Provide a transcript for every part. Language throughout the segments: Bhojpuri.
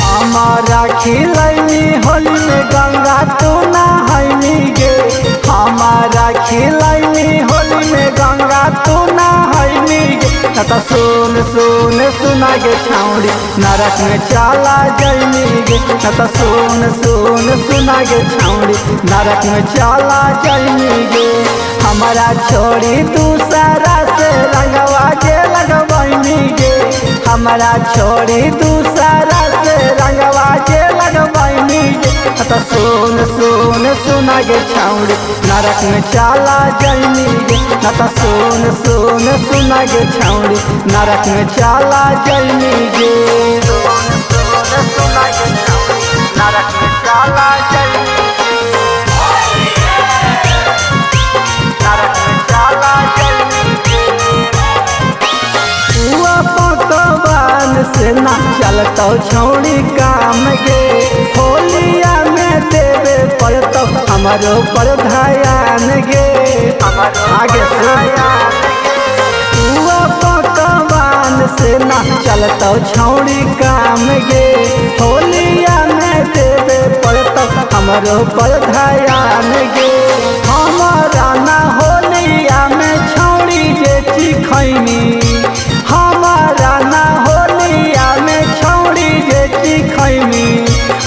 हमारा खिलैनी होली में गंगा तू नहैनी गे। हमारा खिलैनी होली में गंगा तू नहैनी गे। त सुन सुन सुना गे छौड़ी नरक में चला जैनी गे। त सुन सुन सुना गे छौड़ी नरक में चला जैनी गे। हमारा छोड़ी दूसरा से रंगवा के लगवैनी गे। हमारा छोड़ी दूसरा से रंगवा के लगवैनी गे। त सुन सुन सुना गे छौड़ी नरक में चला जैनी गे। त सुन सुन सुना गे छौड़ी नरक में चला जैनी गे। सुन सुना गे छौड़ी नरक में चला जैनी गे। नरक में चला जैनी गे। हुआ पकवान से ना चलतो छौड़ी काम गे। होलिया में देवे पड़तो हमारो पर ध्यान गे। आगे हुआ पकवान से ना चलतो छौड़ी काम गे। होलिया में देवे पड़तो हमारो पर ध्यान गे। हमारा ना होलिया में छौड़ी जे चिखैनी। हमारा ना होलिया में छौड़ी जे चिखैनी।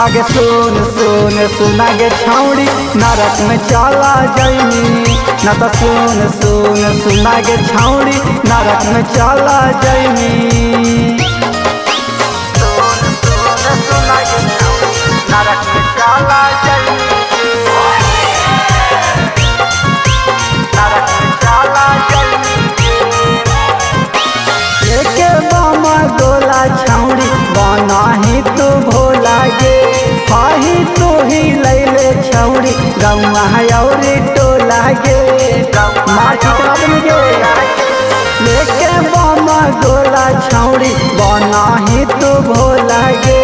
आगे सुन सुन सुना गे छौड़ी नरक में चला जैनी। न त सुन सुन सुना गे छौड़ी नरक में चला जैनी। सुन सुन सुना गे छौड़ी नरक में चला जैनी। नरक में चला जैनी। एके बामा गोला छौड़ी बनाही तू भोला गे। हाही तू ही लैले छौड़ी गौआ औरी टोला गे। लेके बामा गोला छौड़ी बनाही तू भोला गे।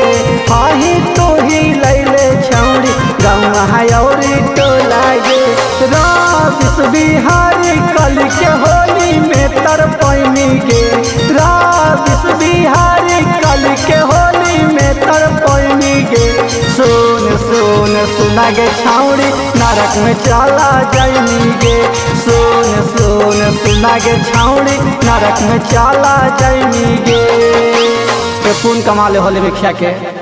हाही तू ही लैले छौड़ी गौआ औरी टोला गे। राविस बिहारी कल के होली में तरपैनी गे। राविस बिहारी कल के होली में तरपैनी गे। सुन सुन सुना गे छौड़ी नरक में चला जैनी गे। सुन सुन सुना गे छौड़ी नरक में चला जैनी गे। पुन कमा ले होली में खिया के।